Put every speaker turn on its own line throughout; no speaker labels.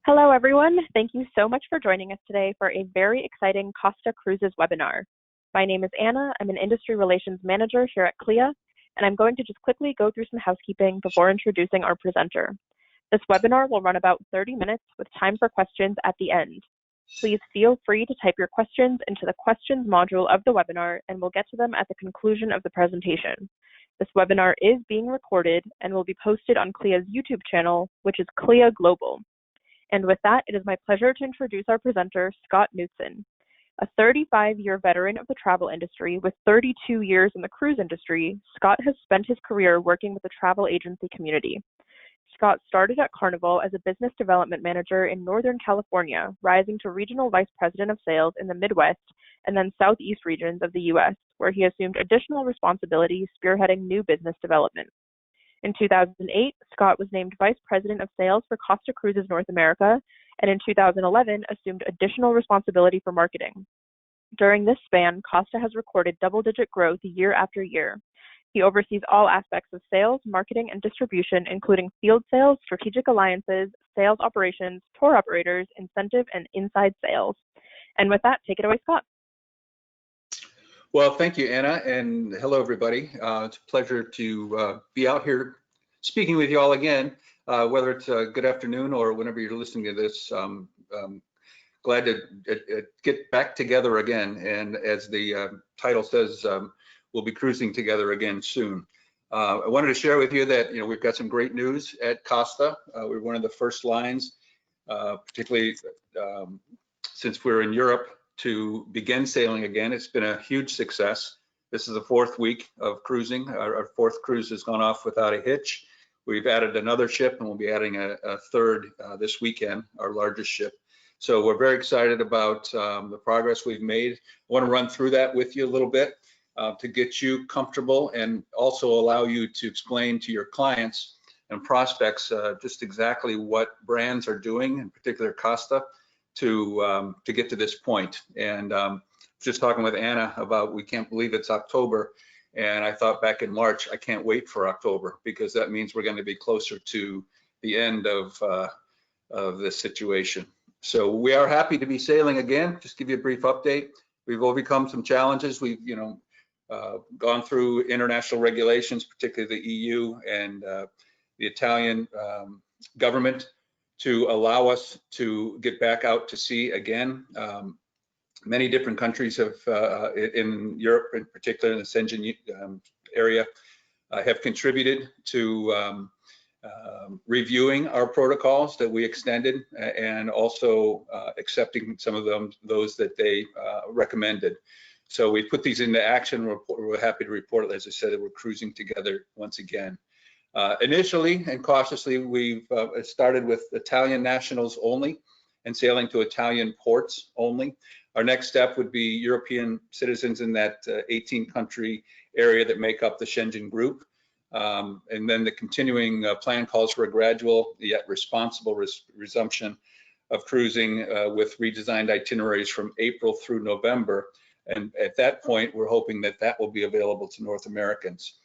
Hello, everyone. Thank you so much for joining us today for a very exciting Costa Cruises webinar. My name is Anna. I'm an Industry Relations Manager here at CLIA, and I'm going to just quickly go through some housekeeping before introducing our presenter. This webinar will run about 30 minutes with time for questions at the end. Please feel free to type your questions into the questions module of the webinar, and we'll get to them at the conclusion of the presentation. This webinar is being recorded and will be posted on CLIA's YouTube channel, which is CLIA Global. And with that, it is my pleasure to introduce our presenter, Scott Knutson. A 35-year veteran of the travel industry with 32 years in the cruise industry, Scott has spent his career working with the travel agency community. Scott started at Carnival as a business development manager in Northern California, rising to regional vice president of sales in the Midwest and then Southeast regions of the U.S., where he assumed additional responsibilities spearheading new business development. In 2008, Scott was named Vice President of Sales for Costa Cruises North America, and in 2011 assumed additional responsibility for marketing. During this span, Costa has recorded double-digit growth year after year. He oversees all aspects of sales, marketing, and distribution, including field sales, strategic alliances, sales operations, tour operators, incentive, and inside sales. And with that, take it away, Scott.
Well, thank you, Anna, and hello, everybody. It's a pleasure to be out here speaking with you all again, whether it's good afternoon or whenever you're listening to this. Glad to get back together again, and as the title says, we'll be cruising together again soon. I wanted to share with you that we've got some great news at Costa. We're one of the first lines, particularly since we're in Europe, to begin sailing again. It's been a huge success. This is the fourth week of cruising. Our fourth cruise has gone off without a hitch. We've added another ship, and we'll be adding a third this weekend, our largest ship. So we're very excited about the progress we've made. I want to run through that with you a little bit to get you comfortable and also allow you to explain to your clients and prospects just exactly what brands are doing, in particular Costa, to get to this point. And just talking with Anna about, we can't believe it's October, and I thought back in March, I can't wait for October, because that means we're going to be closer to the end of this situation. So we are happy to be sailing again. Just give you a brief update. We've overcome some challenges. We've gone through international regulations, particularly the EU and the Italian government, to allow us to get back out to sea again. Many different countries have, in Europe in particular, in the Schengen area, have contributed to reviewing our protocols that we extended, and also accepting some of those that they recommended. So we put these into action. We're happy to report, as I said, that we're cruising together once again. Initially and cautiously, we've started with Italian nationals only and sailing to Italian ports only. Our next step would be European citizens in that 18-country area that make up the Schengen group. And then the continuing plan calls for a gradual yet responsible resumption of cruising with redesigned itineraries from April through November. And at that point, we're hoping that that will be available to North Americans.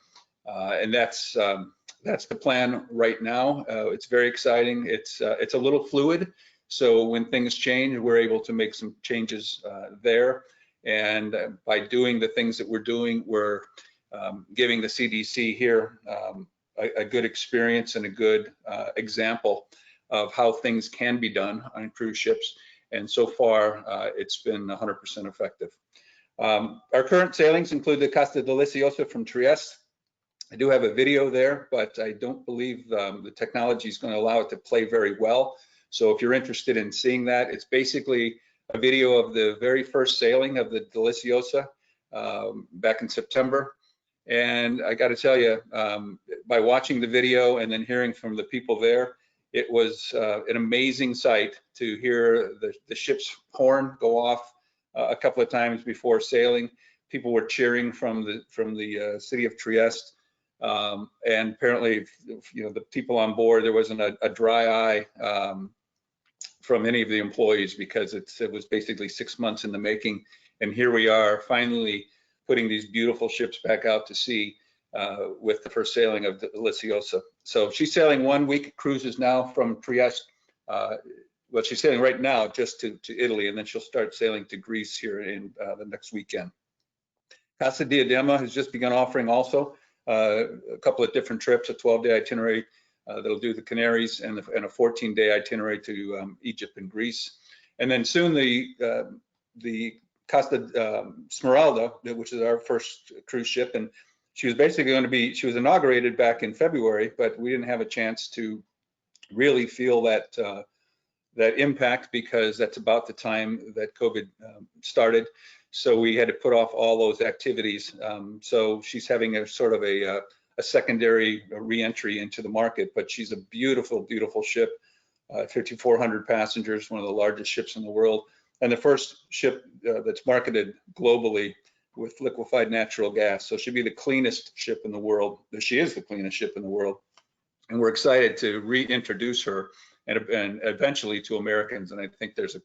And that's the plan right now. It's very exciting. It's a little fluid. So when things change, we're able to make some changes there. And by doing the things that we're doing, we're giving the CDC here a good experience and a good example of how things can be done on cruise ships. And so far, it's been 100% effective. Our current sailings include the Costa Deliciosa from Trieste. I do have a video there, but I don't believe the technology is going to allow it to play very well. So if you're interested in seeing that, it's basically a video of the very first sailing of the Deliciosa back in September. And I got to tell you, by watching the video and then hearing from the people there, it was an amazing sight to hear the ship's horn go off a couple of times before sailing. People were cheering from the city of Trieste. And apparently, the people on board, there wasn't a dry eye from any of the employees, because it was basically 6 months in the making. And here we are finally putting these beautiful ships back out to sea with the first sailing of the Deliciosa. So she's sailing 1 week cruises now from Trieste well, she's sailing right now just to Italy, and then she'll start sailing to Greece here in the next weekend. Costa Diadema has just begun offering also a couple of different trips, a 12-day itinerary that'll do the Canaries and a 14-day itinerary to Egypt and Greece. And then soon the Costa Smeralda, which is our first cruise ship, and she was basically going to be, she was inaugurated back in February, but we didn't have a chance to really feel that that impact because that's about the time that COVID started. So we had to put off all those activities. So she's having a sort of a secondary re-entry into the market, but she's a beautiful, beautiful ship, 5,400 passengers, one of the largest ships in the world, and the first ship that's marketed globally with liquefied natural gas. So she'll be the cleanest ship in the world. She is the cleanest ship in the world. And we're excited to reintroduce her and eventually to Americans. And I think there's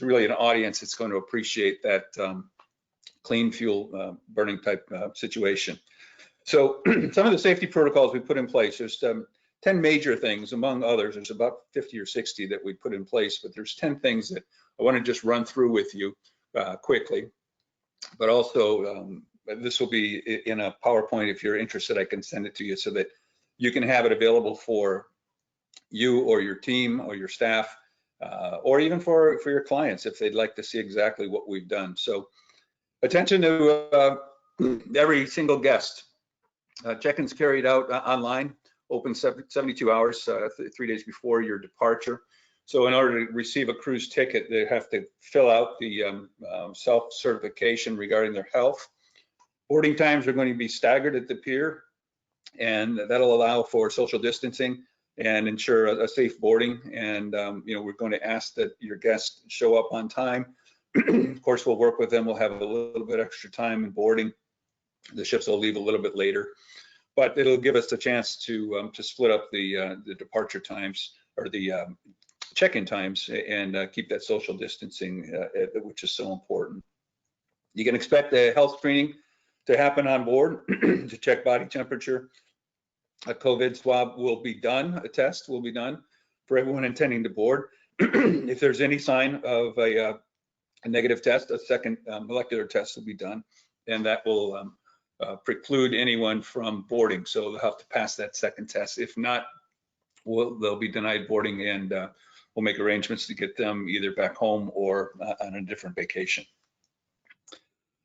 really an audience that's going to appreciate that clean fuel burning type situation. So some of the safety protocols we put in place, there's 10 major things, among others. There's about 50 or 60 that we put in place, but there's 10 things that I want to just run through with you quickly. But also, this will be in a PowerPoint. If you're interested, I can send it to you so that you can have it available for you or your team or your staff, or even for your clients if they'd like to see exactly what we've done. So attention to every single guest. Check-ins carried out online, open 72 hours, 3 days before your departure. So in order to receive a cruise ticket, they have to fill out the self-certification regarding their health. Boarding times are going to be staggered at the pier, and that'll allow for social distancing and ensure a safe boarding. And we're going to ask that your guests show up on time. Of course, we'll work with them. We'll have a little bit extra time in boarding. The ships will leave a little bit later, but it'll give us a chance to split up the departure times or the check-in times and keep that social distancing, which is so important. You can expect a health screening to happen on board to check body temperature. A COVID swab will be done, a test will be done for everyone intending to board. If there's any sign of a negative test, a second molecular test will be done, and that will preclude anyone from boarding. So they'll have to pass that second test. If not, they'll be denied boarding, and we'll make arrangements to get them either back home or on a different vacation.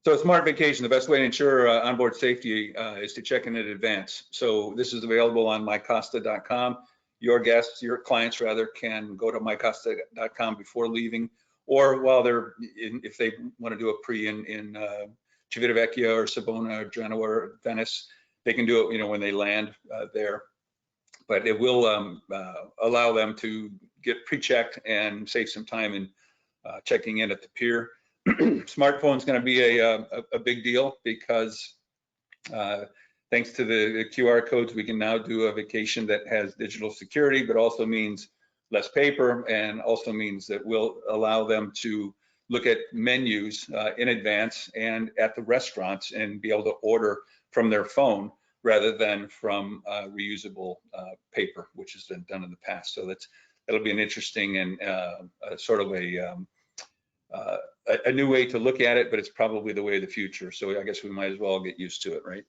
So a smart vacation, the best way to ensure onboard safety is to check in advance. So this is available on mycosta.com. Your guests, your clients rather, can go to mycosta.com before leaving, or while they're if they want to do a pre in Civitavecchia or Savona or Genoa or Venice, they can do it when they land there. But it will allow them to get pre-checked and save some time in checking in at the pier. Smartphone is going to be a big deal because thanks to the QR codes, we can now do a vacation that has digital security, but also means less paper, and also means that we'll allow them to look at menus in advance and at the restaurants and be able to order from their phone rather than from reusable paper, which has been done in the past. So that'll be an interesting and sort of a new way to look at it, but it's probably the way of the future. So I guess we might as well get used to it, right?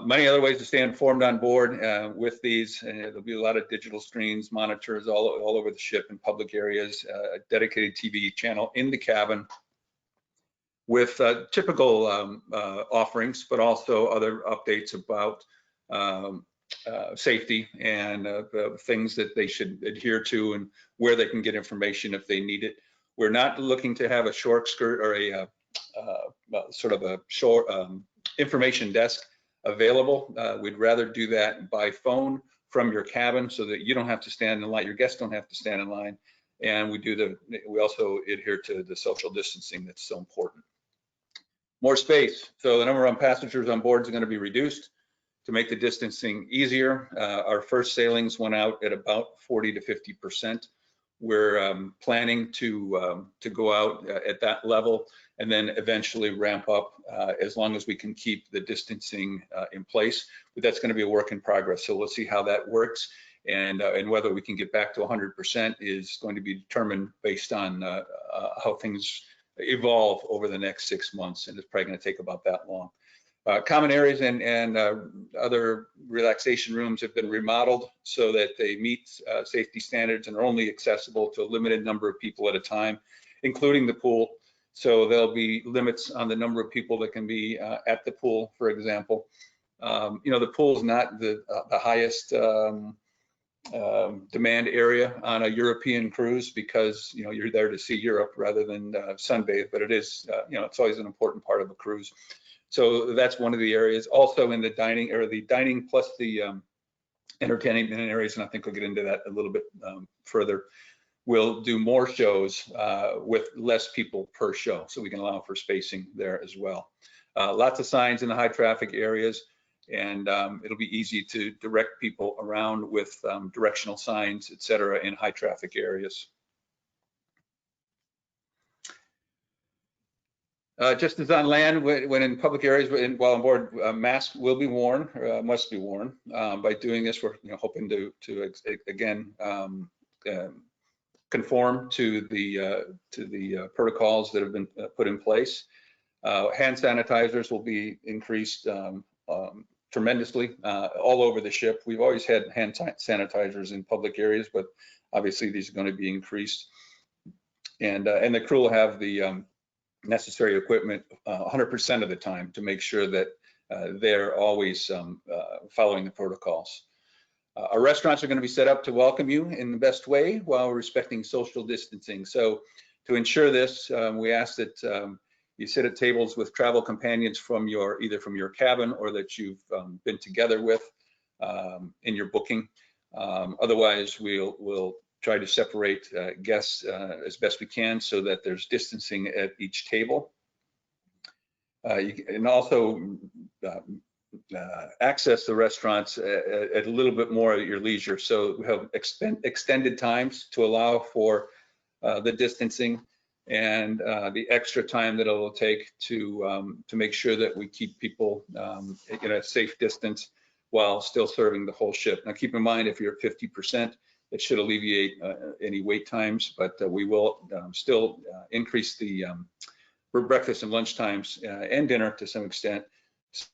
Many other ways to stay informed on board with these. There'll be a lot of digital screens, monitors all over the ship in public areas, a dedicated TV channel in the cabin with typical offerings, but also other updates about safety and things that they should adhere to and where they can get information if they need it. We're not looking to have a short skirt or a sort of a short information desk available. We'd rather do that by phone from your cabin so that you don't have to stand in line, your guests don't have to stand in line, and we also adhere to the social distancing that's so important. More space. So the number of passengers on board is going to be reduced to make the distancing easier. Our first sailings went out at about 40 to 50%. We're planning to go out at that level and then eventually ramp up as long as we can keep the distancing in place. But that's going to be a work in progress. So we'll see how that works. and whether we can get back to 100% is going to be determined based on how things evolve over the next 6 months, and it's probably going to take about that long. Common areas and other relaxation rooms have been remodeled so that they meet safety standards and are only accessible to a limited number of people at a time, including the pool. So there'll be limits on the number of people that can be at the pool, for example. The pool is not the highest demand area on a European cruise because you're there to see Europe rather than sunbathe, but it is it's always an important part of a cruise. So that's one of the areas. Also in the dining, or the dining plus the entertainment areas, and I think we'll get into that a little bit further. We'll do more shows with less people per show, so we can allow for spacing there as well. Lots of signs in the high traffic areas, and it'll be easy to direct people around with directional signs, et cetera, in high traffic areas. Just as on land, when in public areas, while on board, masks will be worn, must be worn. By doing this, we're hoping to again conform to the protocols that have been put in place. Hand sanitizers will be increased tremendously all over the ship. We've always had hand sanitizers in public areas, but obviously these are going to be increased. And the crew will have the necessary equipment 100% of the time to make sure that they're always following the protocols. Our restaurants are going to be set up to welcome you in the best way while respecting social distancing. So to ensure this, we ask that you sit at tables with travel companions from either from your cabin or that you've been together with in your booking. Otherwise, we'll try to separate guests as best we can so that there's distancing at each table. You can also access the restaurants at a little bit more at your leisure. So we have extended times to allow for the distancing and the extra time that it'll take to make sure that we keep people at a safe distance while still serving the whole ship. Now keep in mind, if you're at 50%, it should alleviate any wait times, but we will still increase the for breakfast and lunch times and dinner to some extent,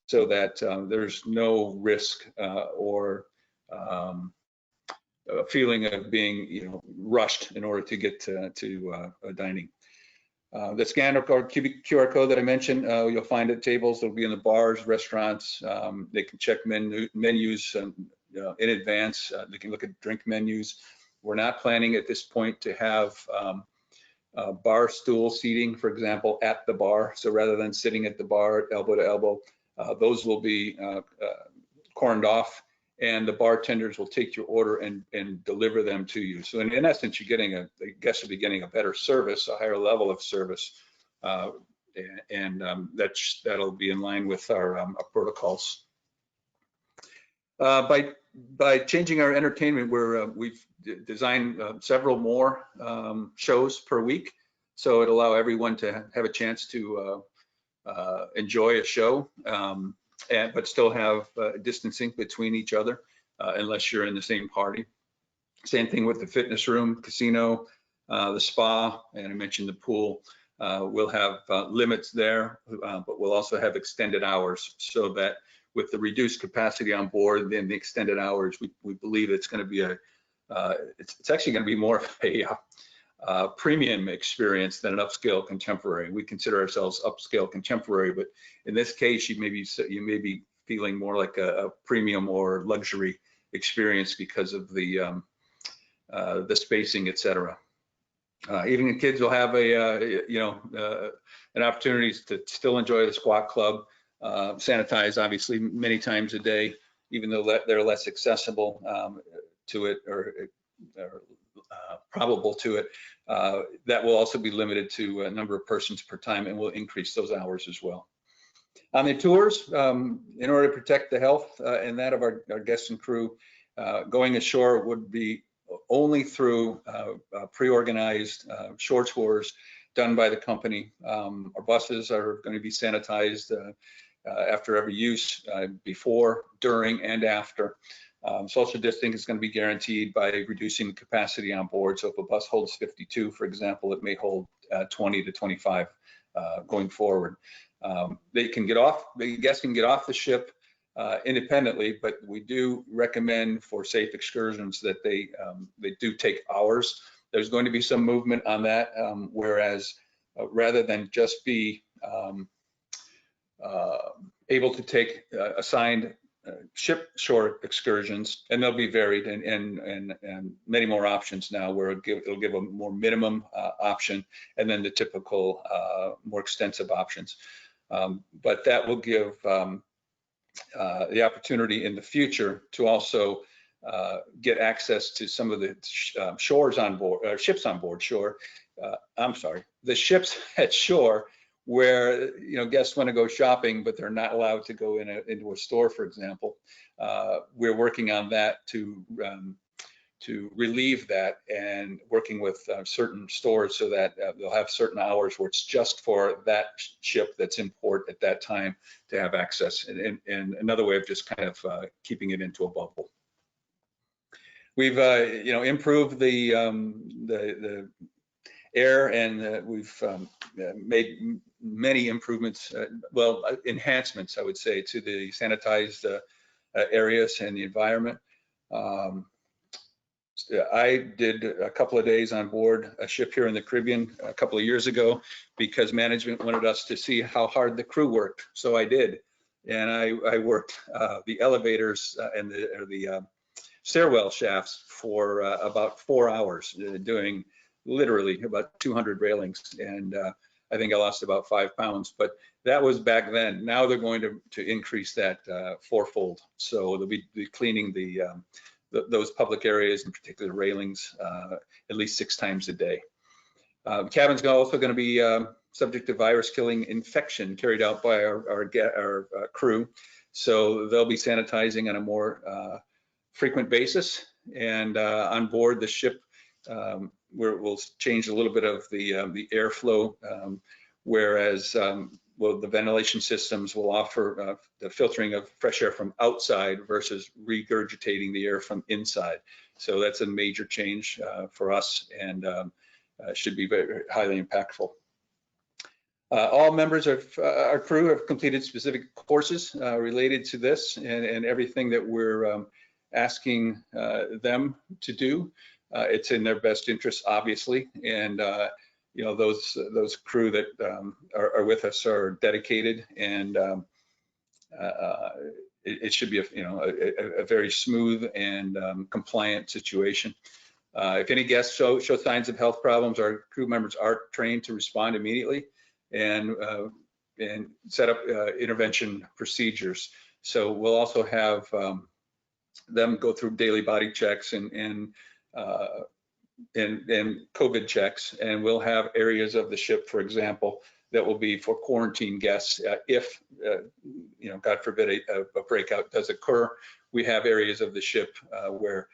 so that there's no risk or a feeling of being rushed in order to get to dining. The scanner QR code that I mentioned, you'll find at tables. They'll be in the bars, restaurants. They can check menus in advance. They can look at drink menus. We're not planning at this point to have bar stool seating, for example, at the bar. So rather than sitting at the bar elbow to elbow, those will be corned off, and the bartenders will take your order and deliver them to you. So in essence, you're getting the guests will be getting a better service, a higher level of service, and that'll be in line with our protocols. By changing our entertainment, we've designed several more shows per week, so it'll allow everyone to have a chance to enjoy a show, but still have distancing between each other unless you're in the same party. Same thing with the fitness room, casino, the spa, and I mentioned the pool. We'll have limits there, but we'll also have extended hours, so that with the reduced capacity on board, then the extended hours, we believe it's going to be it's actually going to be more of a premium experience than an upscale contemporary. We consider ourselves upscale contemporary, but in this case, you may be feeling more like a premium or luxury experience because of the spacing, et cetera. Even the kids will have an opportunity to still enjoy the squat club. Sanitized, obviously, many times a day, even though they're less accessible to it or probable to it. That will also be limited to a number of persons per time, and we'll increase those hours as well. On the tours, in order to protect the health and that of our guests and crew, going ashore would be only through pre-organized shore tours done by the company. Our buses are going to be sanitized after every use, before, during, and after. Social distancing is going to be guaranteed by reducing the capacity on board. So if a bus holds 52, for example, it may hold 20 to 25 going forward. They can get off, the guests can get off the ship independently, but we do recommend for safe excursions that they do take hours. There's going to be some movement on that, whereas rather than just be able to take assigned ship shore excursions, and they'll be varied and many more options now, where it'll give a more minimum option, and then the typical more extensive options. But that will give the opportunity in the future to also get access to some of the shores on board, ships on board shore. I'm sorry, the ships at shore, where guests want to go shopping, but they're not allowed to go into a store, for example. We're working on that to relieve that, and working with certain stores so that they'll have certain hours where it's just for that ship that's in port at that time to have access, and another way of just kind of keeping it into a bubble. We've improved the air, and we've made many improvements, enhancements, I would say, to the sanitized areas and the environment. I did a couple of days on board a ship here in the Caribbean a couple of years ago, because management wanted us to see how hard the crew worked. So I did, and I worked the elevators and the stairwell shafts for about 4 hours, doing literally about 200 railings, and I think I lost about 5 pounds, but that was back then. Now they're going to increase that fourfold. So they'll be cleaning those public areas, in particular railings, at least 6 times a day. The cabin's also going to be subject to virus-killing infection carried out by our crew. So they'll be sanitizing on a more frequent basis, and on board the ship, we'll change a little bit of the airflow, whereas the ventilation systems will offer the filtering of fresh air from outside versus regurgitating the air from inside. So that's a major change for us, and should be very highly impactful. All members of our crew have completed specific courses related to this, and everything that we're asking them to do. It's in their best interest, obviously, and those crew that are with us are dedicated, and it should be a very smooth and compliant situation. If any guests show signs of health problems, our crew members are trained to respond immediately and set up intervention procedures. So we'll also have them go through daily body checks and COVID checks, and we'll have areas of the ship, for example, that will be for quarantine guests. If God forbid a breakout does occur, we have areas of the ship where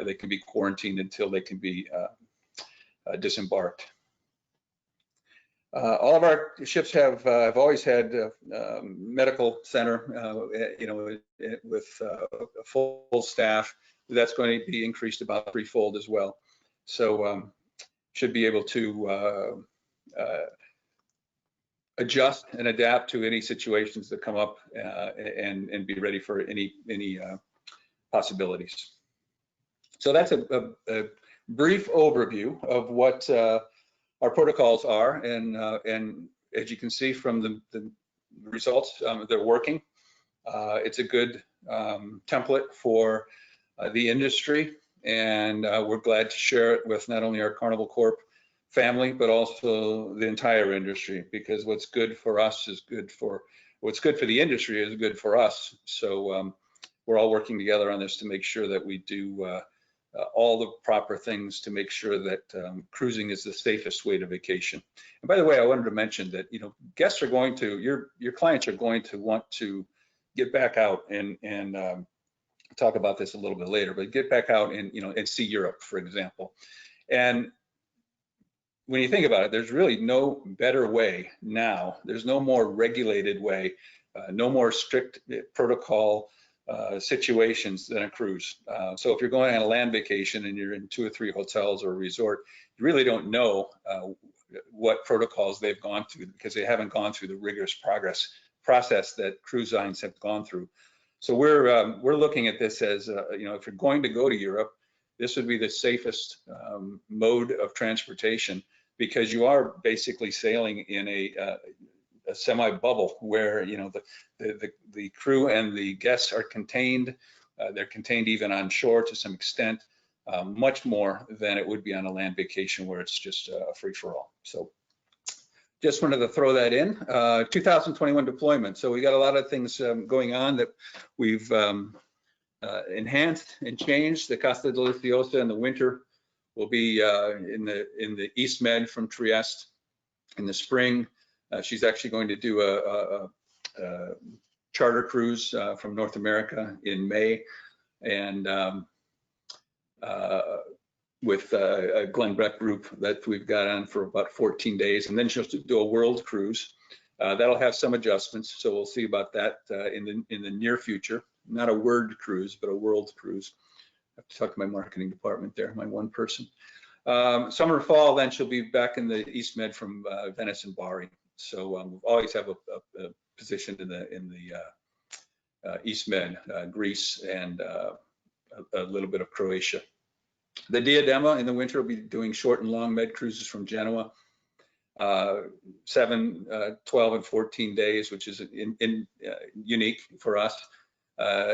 they can be quarantined until they can be disembarked. All of our ships have always had a medical center, with a full staff. That's going to be increased about 3-fold as well. So should be able to adjust and adapt to any situations that come up, and be ready for any possibilities. So that's a brief overview of what our protocols are, and as you can see from the results, they're working. It's a good template for the industry, and we're glad to share it with not only our Carnival Corp family, but also the entire industry, because what's good for us is good for, what's good for the industry is good for us. So we're all working together on this to make sure that we do all the proper things to make sure that cruising is the safest way to vacation. And by the way, I wanted to mention that guests are going to, your clients are going to want to get back out and talk about this a little bit later, but get back out and and see Europe, for example. And when you think about it, there's really no better way now. There's no more regulated way, no more strict protocol situations than a cruise. So if you're going on a land vacation and you're in 2 or 3 hotels or a resort, you really don't know what protocols they've gone through, because they haven't gone through the rigorous process that cruise lines have gone through. So we're looking at this as, if you're going to go to Europe, this would be the safest mode of transportation, because you are basically sailing in a semi-bubble where the crew and the guests are contained. They're contained even on shore to some extent, much more than it would be on a land vacation where it's just a free-for-all. So just wanted to throw that in. 2021 deployment. So we got a lot of things going on that we've enhanced and changed. The Costa Deliciosa in the winter will be in the East Med from Trieste. In the spring, she's actually going to do a charter cruise from North America in May, and with a Glenn Beck group that we've got on for about 14 days, and then she'll do a world cruise. That'll have some adjustments, so we'll see about that in the near future. Not a word cruise, but a world cruise. I have to talk to my marketing department there, my one person. Summer, fall, then she'll be back in the East Med from Venice and Bari. So we'll always have a position in the East Med, Greece, and a little bit of Croatia. The Diadema in the winter will be doing short and long med cruises from Genoa, 7, 12, and 14 days, which is unique for us.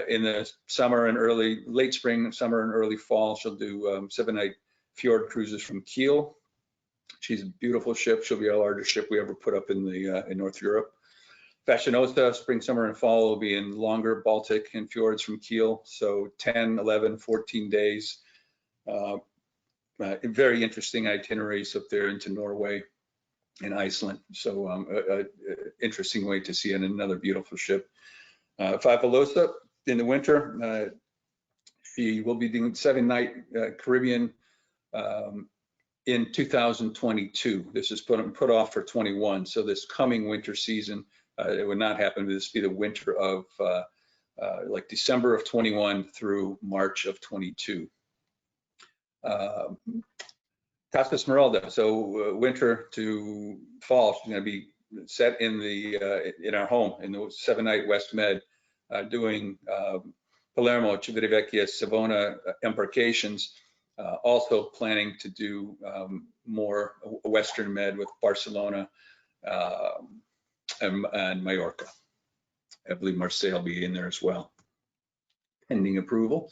In the summer and late spring, summer and early fall, she'll do 7-night fjord cruises from Kiel. She's a beautiful ship. She'll be our largest ship we ever put up in North Europe. Fashionosa, spring, summer, and fall will be in longer Baltic and fjords from Kiel. So 10, 11, 14 days. Very interesting itineraries up there into Norway and Iceland. So interesting way to see it, and another beautiful ship. Fabulosa in the winter, she will be doing 7-night Caribbean in 2022. This is put off for 21. So this coming winter season, it would not happen. This would be the winter of like December of 21 through March of 22. Costa Smeralda, so winter to fall, she's going to be set in our home in the 7-night West Med, doing Palermo, Civitavecchia, Savona embarkations. Also planning to do more Western Med with Barcelona and Mallorca. I believe Marseille will be in there as well, pending approval.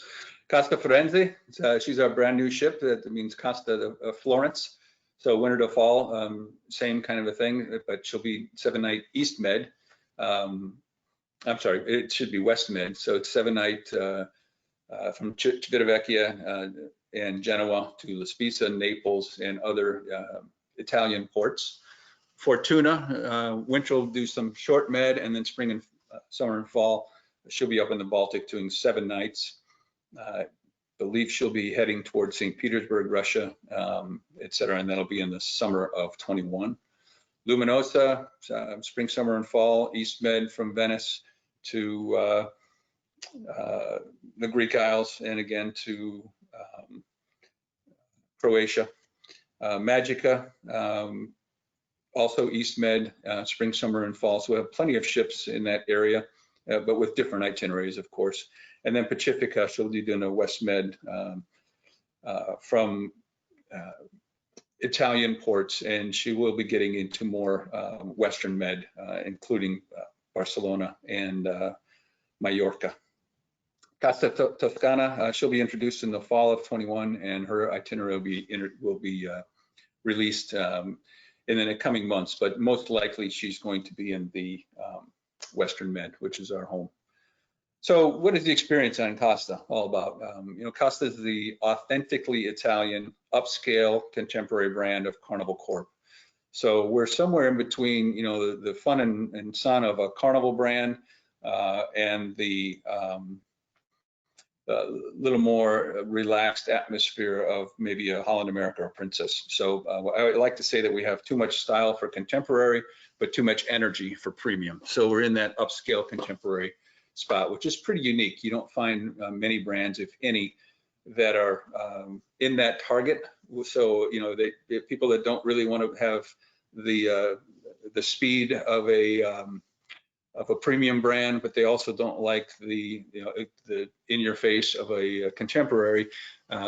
Costa Firenze, she's our brand new ship. That means Costa Florence. So winter to fall, same kind of a thing, but she'll be 7-night East Med. I'm sorry, it should be West Med. So it's 7-night from Civitavecchia and Genoa to La Spezia, Naples, and other Italian ports. Fortuna, winter will do some short med, and then spring and summer and fall, she'll be up in the Baltic doing 7 nights. I believe she'll be heading towards St. Petersburg, Russia, et cetera, and that'll be in the summer of 21. Luminosa, spring, summer, and fall, East Med from Venice to the Greek Isles, and again to Croatia. Magica, also East Med, spring, summer, and fall. So we have plenty of ships in that area, but with different itineraries, of course. And then Pacifica, she'll be doing a West Med from Italian ports, and she will be getting into more Western Med, including Barcelona and Mallorca. Costa Toscana, she'll be introduced in the fall of 21, and her itinerary will be released in the coming months, but most likely she's going to be in the Western Med, which is our home. So what is the experience on Costa all about? Costa is the authentically Italian, upscale, contemporary brand of Carnival Corp. So we're somewhere in between, the fun and sun of a Carnival brand and the little more relaxed atmosphere of maybe a Holland America or Princess. So I would like to say that we have too much style for contemporary, but too much energy for premium. So we're in that upscale contemporary spot, which is pretty unique. You don't find many brands, if any, that are in that target. So, you know, people that don't really want to have the speed of a premium brand, but they also don't like the in your face of a contemporary.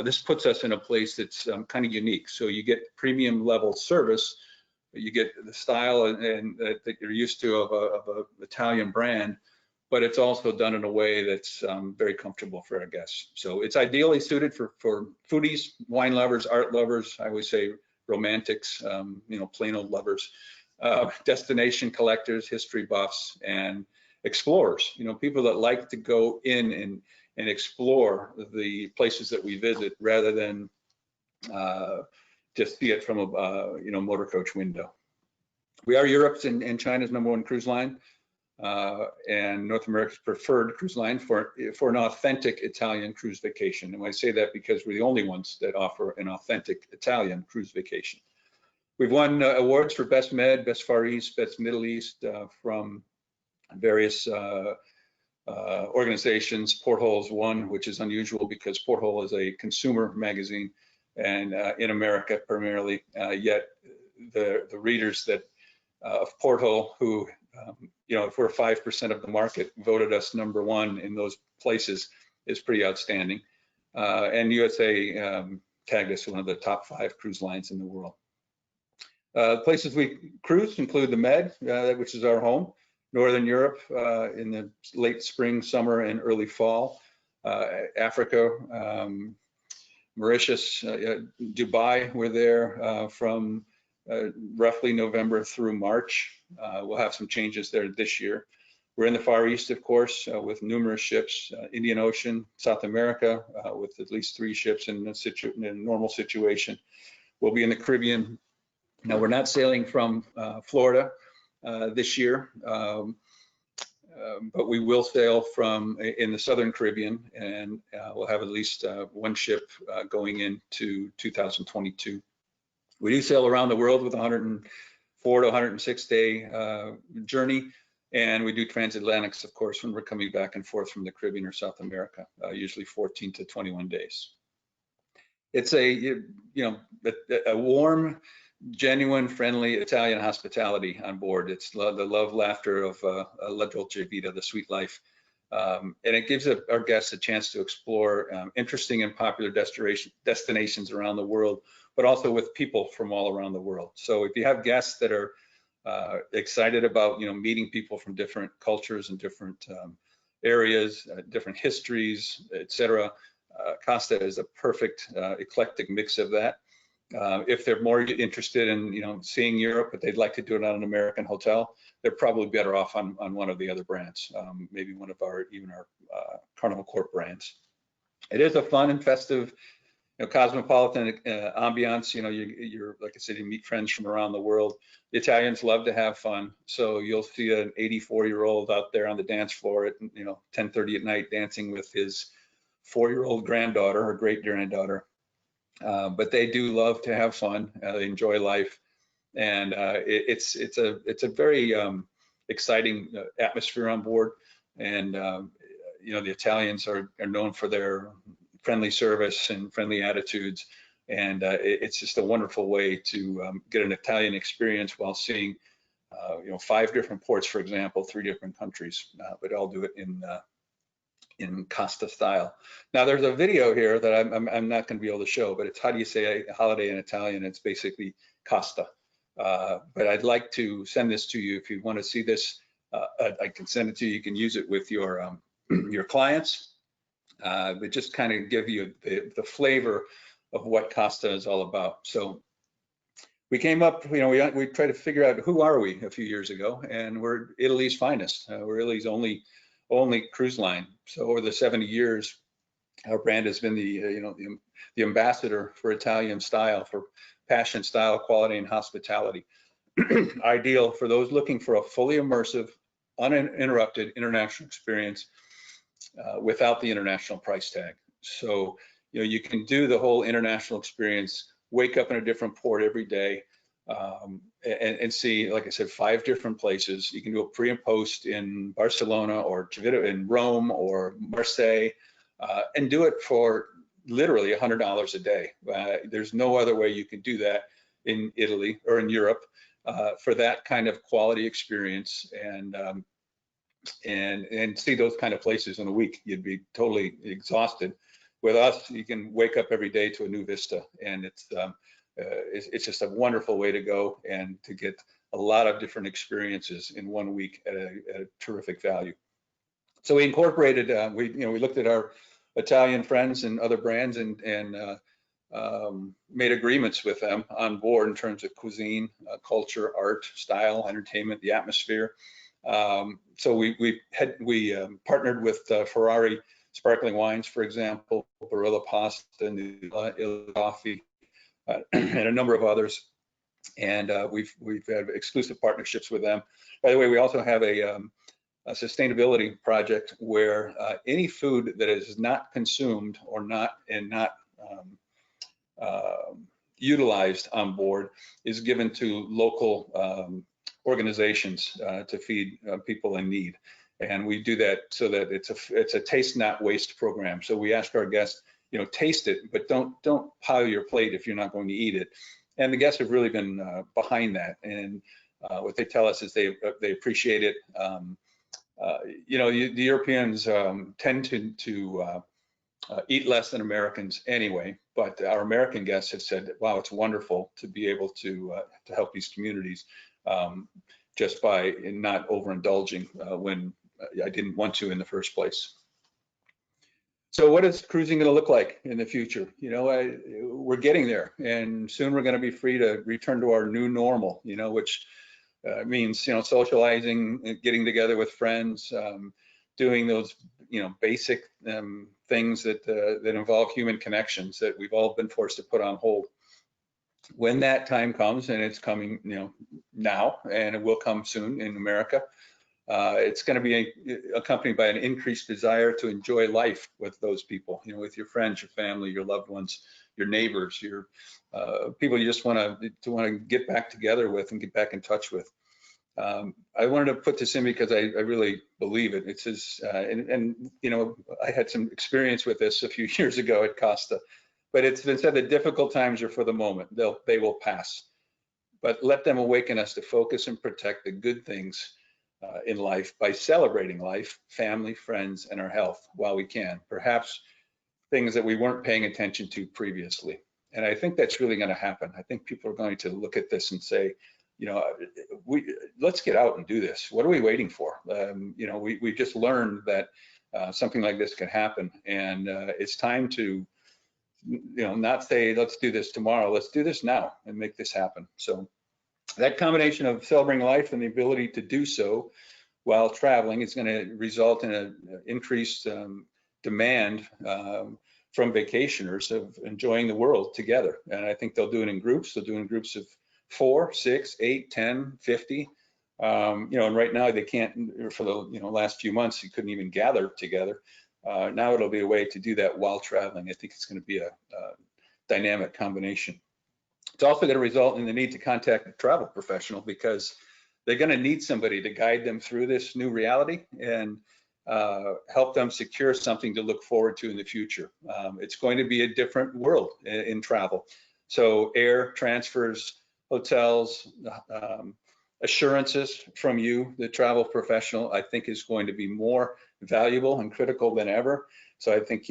This puts us in a place that's kind of unique. So you get premium level service, you get the style and that you're used to of a Italian brand, but it's also done in a way that's very comfortable for our guests. So it's ideally suited for foodies, wine lovers, art lovers, I always say romantics, you know, plain old lovers, destination collectors, history buffs, and explorers. You know, people that like to go in and explore the places that we visit rather than just see it from a you know, motor coach window. We are Europe's and China's #1 cruise line. And North America's preferred cruise line for an authentic Italian cruise vacation. And I say that because we're the only ones that offer an authentic Italian cruise vacation. We've won awards for Best Med, Best Far East, Best Middle East from various organizations. Porthole's won, which is unusual because Porthole is a consumer magazine, and in America primarily. Yet the readers that of Porthole, who you know, if we're 5% of the market, voted us #1 in those places, is pretty outstanding. And USA tagged us one of the top 5 cruise lines in the world. Places we cruise include the Med, which is our home, Northern Europe in the late spring, summer, and early fall, Africa, Mauritius, Dubai. We're there from roughly November through March. We'll have some changes there this year. We're in the Far East, of course, with numerous ships, Indian Ocean, South America, with at least 3 ships in a normal situation. We'll be in the Caribbean. Now, we're not sailing from Florida this year, but we will sail from in the Southern Caribbean, and we'll have at least 1 ship going into 2022. We do sail around the world with a 104 to 106 day journey, and we do transatlantics, of course, when we're coming back and forth from the Caribbean or South America, usually 14 to 21 days. It's a warm, genuine, friendly Italian hospitality on board. It's the love, laughter of La Dolce Vita, the sweet life. And it gives our guests a chance to explore interesting and popular destinations around the world, but also with people from all around the world. So if you have guests that are excited about, you know, meeting people from different cultures and different areas, different histories, etc., Costa is a perfect eclectic mix of that. If they're more interested in, you know, seeing Europe, but they'd like to do it on an American hotel, they're probably better off on one of the other brands, maybe one of our Carnival Corp brands. It is a fun and festive, you know, cosmopolitan ambiance. You know, you're like I said, you meet friends from around the world. The Italians love to have fun, so you'll see an 84-year-old out there on the dance floor at 10:30 at night dancing with his 4-year-old granddaughter or great-granddaughter. But they do love to have fun. They enjoy life, and it's a very exciting atmosphere on board. And you know, the Italians are known for their friendly service and friendly attitudes, and it's just a wonderful way to get an Italian experience while seeing 5 different ports, for example, 3 different countries, but I'll do it in Costa style. Now, there's a video here that I'm not going to be able to show, but it's how do you say a holiday in Italian? It's basically Costa. But I'd like to send this to you if you want to see this. I can send it to you. You can use it with your clients. But just kind of give you the flavor of what Costa is all about. So we came up, we tried to figure out who are we a few years ago, and we're Italy's finest. We're Italy's only cruise line. So over the 70 years, our brand has been the ambassador for Italian style, for passion, style, quality, and hospitality. Ideal for those looking for a fully immersive, uninterrupted international experience without the international price tag. So you can do the whole international experience, wake up in a different port every day, and see, like I said, 5 different places. You can do a pre and post in Barcelona or in Rome or Marseille, and do it for literally $100 a day. There's no other way you can do that in Italy or in Europe for that kind of quality experience, and see those kind of places in a week. You'd be totally exhausted. With us, you can wake up every day to a new vista, and it's just a wonderful way to go and to get a lot of different experiences in 1 week at a terrific value. So we incorporated, we looked at our Italian friends and other brands and made agreements with them on board in terms of cuisine, culture, art, style, entertainment, the atmosphere. So we partnered with Ferrari Sparkling Wines, for example, Barilla Pasta, Nutella, Coffee, and a number of others. And we've had exclusive partnerships with them. By the way, we also have a sustainability project where any food that is not consumed or not utilized on board is given to local organizations to feed people in need. And we do that so that it's a taste not waste program. So we ask our guests, taste it, but don't pile your plate if you're not going to eat it. And the guests have really been behind that. And what they tell us is they appreciate it. The Europeans tend to eat less than Americans anyway, but our American guests have said, wow, it's wonderful to be able to help these communities just by not overindulging when I didn't want to in the first place. So what is cruising going to look like in the future? We're getting there, and soon we're going to be free to return to our new normal, which means, socializing, getting together with friends, doing those, basic things that involve human connections that we've all been forced to put on hold. When that time comes, and it's coming, now, and it will come soon in America, it's going to be accompanied by an increased desire to enjoy life with those people, with your friends, your family, your loved ones, your neighbors, your people you just want to get back together with and get back in touch with. I wanted to put this in because I really believe it. It's just, and I had some experience with this a few years ago at Costa, but it's been said that difficult times are for the moment. They will pass, but let them awaken us to focus and protect the good things in life by celebrating life, family, friends, and our health while we can. Perhaps things that we weren't paying attention to previously. And I think that's really going to happen. I think people are going to look at this and say, let's get out and do this. What are we waiting for? We just learned that something like this can happen, and it's time to, not say let's do this tomorrow. Let's do this now and make this happen. So that combination of celebrating life and the ability to do so while traveling is going to result in an increased demand from vacationers of enjoying the world together. And I think they'll do it in groups. They'll do it in groups of 4, 6, 8, 10, 50. And right now they can't, for the last few months, you couldn't even gather together. Now it'll be a way to do that while traveling. I think it's going to be a dynamic combination. It's also going to result in the need to contact a travel professional because they're going to need somebody to guide them through this new reality and help them secure something to look forward to in the future. It's going to be a different world in travel. So air transfers, hotels, assurances from you, the travel professional, I think is going to be more valuable and critical than ever. So I think,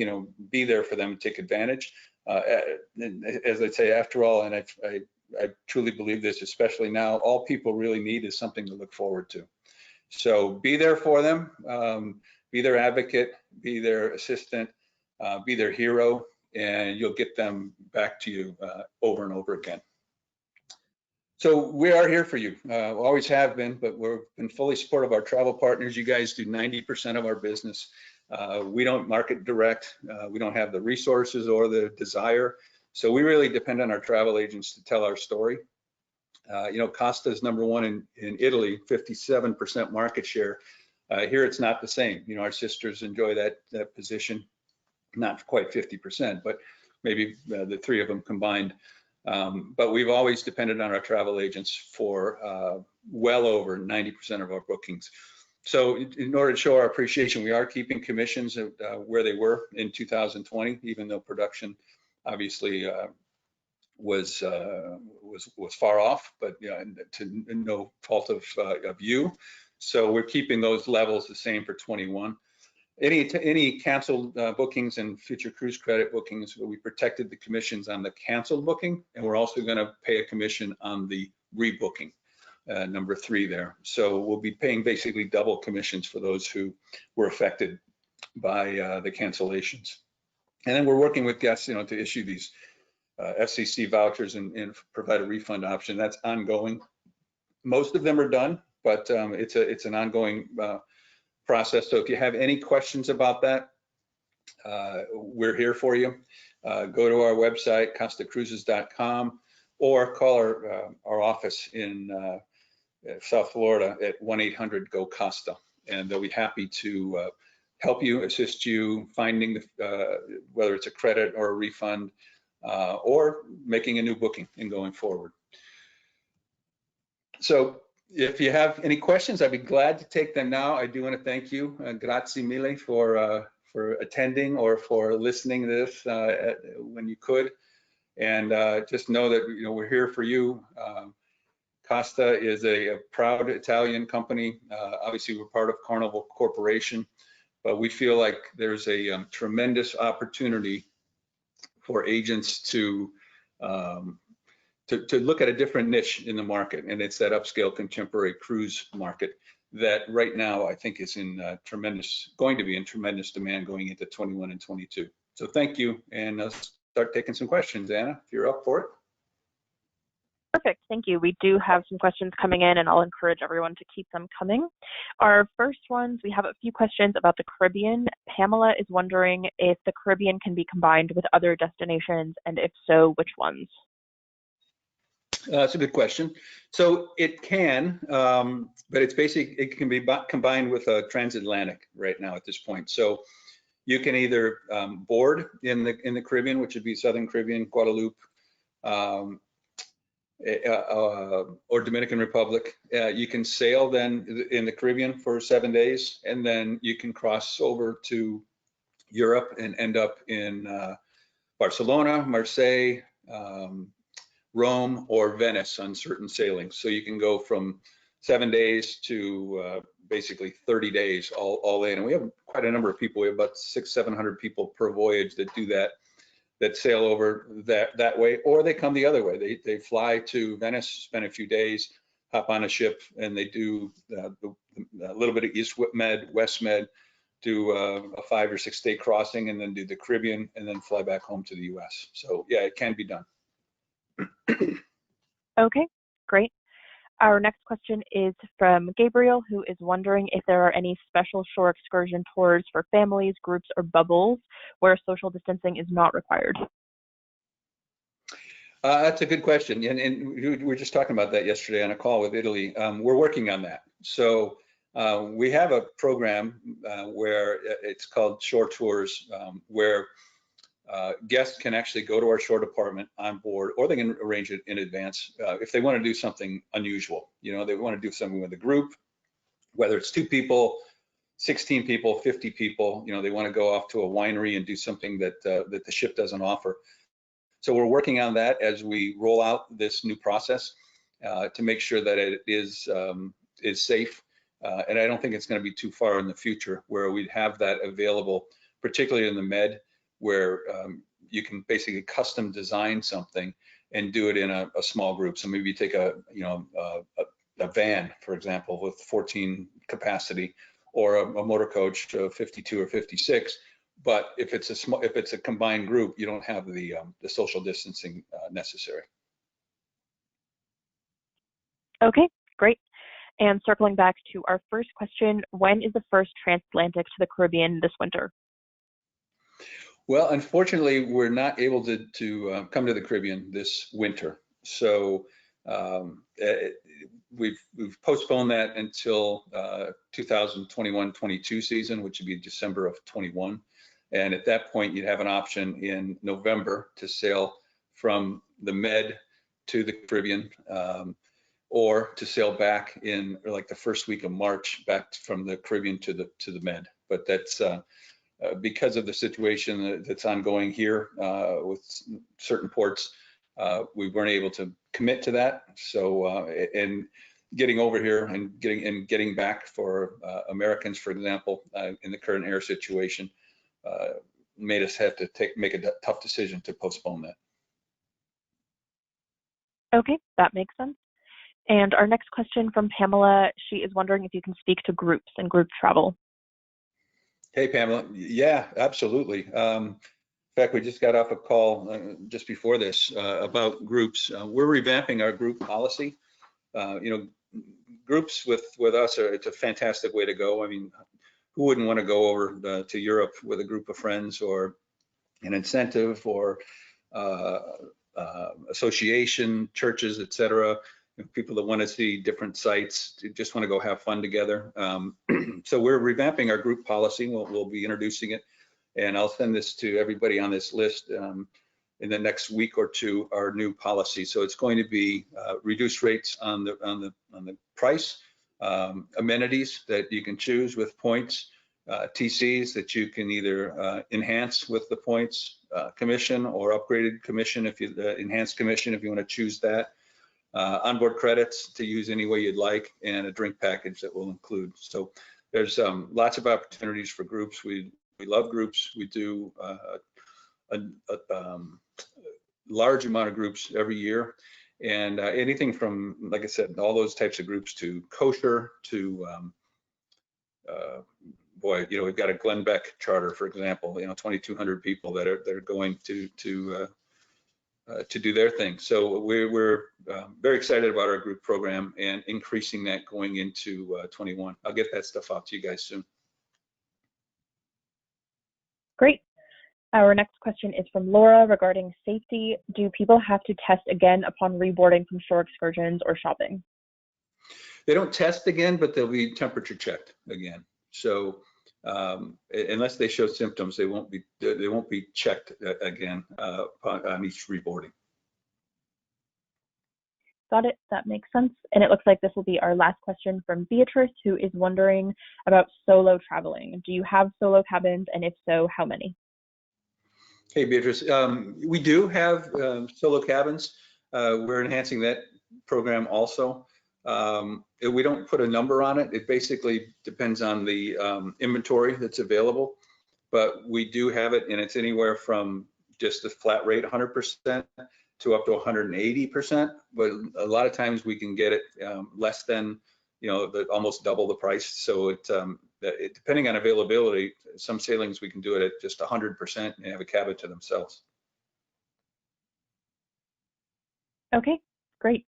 be there for them and take advantage. As I say, after all, and I truly believe this, especially now, all people really need is something to look forward to. So be there for them, be their advocate, be their assistant, be their hero, and you'll get them back to you over and over again. So we are here for you, always have been, but we've been fully supportive of our travel partners. You guys do 90% of our business. We don't market direct. We don't have the resources or the desire. So we really depend on our travel agents to tell our story. Costa is #1 in Italy, 57% market share. Here it's not the same. Our sisters enjoy that position, not quite 50%, but maybe the 3 of them combined. But we've always depended on our travel agents for well over 90% of our bookings. So in order to show our appreciation, we are keeping commissions where they were in 2020, even though production obviously was far off, but to no fault of you. So we're keeping those levels the same for 21. Any canceled bookings and future cruise credit bookings, we protected the commissions on the canceled booking, and we're also going to pay a commission on the rebooking, number 3 there. So we'll be paying basically double commissions for those who were affected by the cancellations. And then we're working with guests, to issue these FCC vouchers and provide a refund option. That's ongoing. Most of them are done, but it's an ongoing process. So if you have any questions about that, we're here for you. Go to our website, costacruises.com, or call our office in South Florida at 1-800-GO-COSTA, and they'll be happy to help you, assist you finding whether it's a credit or a refund, or making a new booking and going forward. So if you have any questions, I'd be glad to take them now. I do want to thank you, grazie mille, for attending or for listening to this when you could. And just know that we're here for you. Costa is a proud Italian company. Obviously, we're part of Carnival Corporation, but we feel like there's a tremendous opportunity for agents to look at a different niche in the market, and it's that upscale contemporary cruise market that right now I think is going to be in tremendous demand going into 21 and 22. So thank you, and let's start taking some questions, Anna, if you're up for it.
Perfect, thank you. We do have some questions coming in, and I'll encourage everyone to keep them coming. Our first ones, we have a few questions about the Caribbean. Pamela is wondering if the Caribbean can be combined with other destinations, and if so, which ones?
That's a good question. So it can, but it can be combined with a transatlantic right now at this point. So you can either board in the Caribbean, which would be Southern Caribbean, Guadeloupe, or Dominican Republic. You can sail then in the Caribbean for 7 days, and then you can cross over to Europe and end up in Barcelona, Marseille, Rome, or Venice on certain sailings. So you can go from 7 days to basically 30 days all in. And we have quite a number of people. We have about 600-700 people per voyage that do that sail over that way, or they come the other way. They fly to Venice, spend a few days, hop on a ship, and they do a little bit of East Med, West Med, do a 5 or 6 day crossing, and then do the Caribbean, and then fly back home to the US. So yeah, it can be done.
Okay, great. Our next question is from Gabriel, who is wondering if there are any special shore excursion tours for families, groups, or bubbles where social distancing is not required.
That's a good question, and we were just talking about that yesterday on a call with Italy. We're working on that. So we have a program where it's called Shore Tours, where guests can actually go to our shore department on board, or they can arrange it in advance if they want to do something unusual. They want to do something with a group, whether it's 2 people, 16 people, 50 people. They want to go off to a winery and do something that the ship doesn't offer. So we're working on that as we roll out this new process to make sure that it is safe. And I don't think it's going to be too far in the future where we'd have that available, particularly in the Med, where you can basically custom design something and do it in a small group. So maybe you take a van, for example, with 14 capacity, or a motor coach of 52 or 56. But if it's a combined group, you don't have the social distancing necessary.
Okay, great. And circling back to our first question, when is the first transatlantic to the Caribbean this winter?
Well, unfortunately, we're not able to come to the Caribbean this winter. So we've postponed that until 2021-22 season, which would be December of 21. And at that point, you'd have an option in November to sail from the Med to the Caribbean, or to sail back in like the first week of March back from the Caribbean to the Med. But that's because of the situation that's ongoing here with certain ports, we weren't able to commit to that. So and getting over here and getting back for Americans, for example, in the current air situation, made us have to make a tough decision to postpone that.
Okay, that makes sense. And our next question from Pamela, she is wondering if you can speak to groups and group travel.
Hey, Pamela. Yeah, absolutely. In fact, we just got off a call just before this about groups. We're revamping our group policy. Groups with us it's a fantastic way to go. I mean, who wouldn't want to go over to Europe with a group of friends or an incentive or association, churches, etc. People that want to see different sites, just want to go have fun together. So we're revamping our group policy. We'll be introducing it, and I'll send this to everybody on this list in the next week or two, our new policy. So it's going to be reduced rates on the price, amenities that you can choose with points, TCs that you can either enhance with the points commission or upgraded commission if you enhanced commission if you want to choose that. Onboard credits to use any way you'd like, and a drink package that will include. So there's lots of opportunities for groups. We love groups. We do a large amount of groups every year, and anything from, like I said, all those types of groups to kosher to boy, we've got a Glenbeck charter, for example, 2,200 people that are going to do their thing. So we're very excited about our group program and increasing that going into 21. I'll get that stuff out to you guys soon.
Great. Our next question is from Laura regarding safety. Do people have to test again upon reboarding from shore excursions or shopping?
They don't test again, but they'll be temperature checked again. So unless they show symptoms, they won't be checked again on each reboarding.
Got it. That makes sense. And it looks like this will be our last question from Beatrice, who is wondering about solo traveling. Do you have solo cabins, and if so, how many?
Hey, Beatrice. We do have solo cabins. We're enhancing that program also. We don't put a number on it. It basically depends on the inventory that's available, but we do have it, and it's anywhere from just a flat rate 100% to up to 180%. But a lot of times we can get it less than, almost double the price. So it depending on availability, some sailings we can do it at just 100% and have a cabin to themselves.
Okay, great.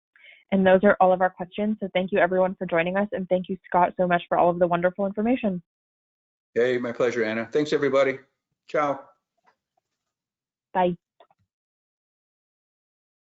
And those are all of our questions. So thank you everyone for joining us, and thank you, Scott, so much for all of the wonderful information.
Hey, my pleasure, Anna. Thanks everybody. Ciao.
Bye.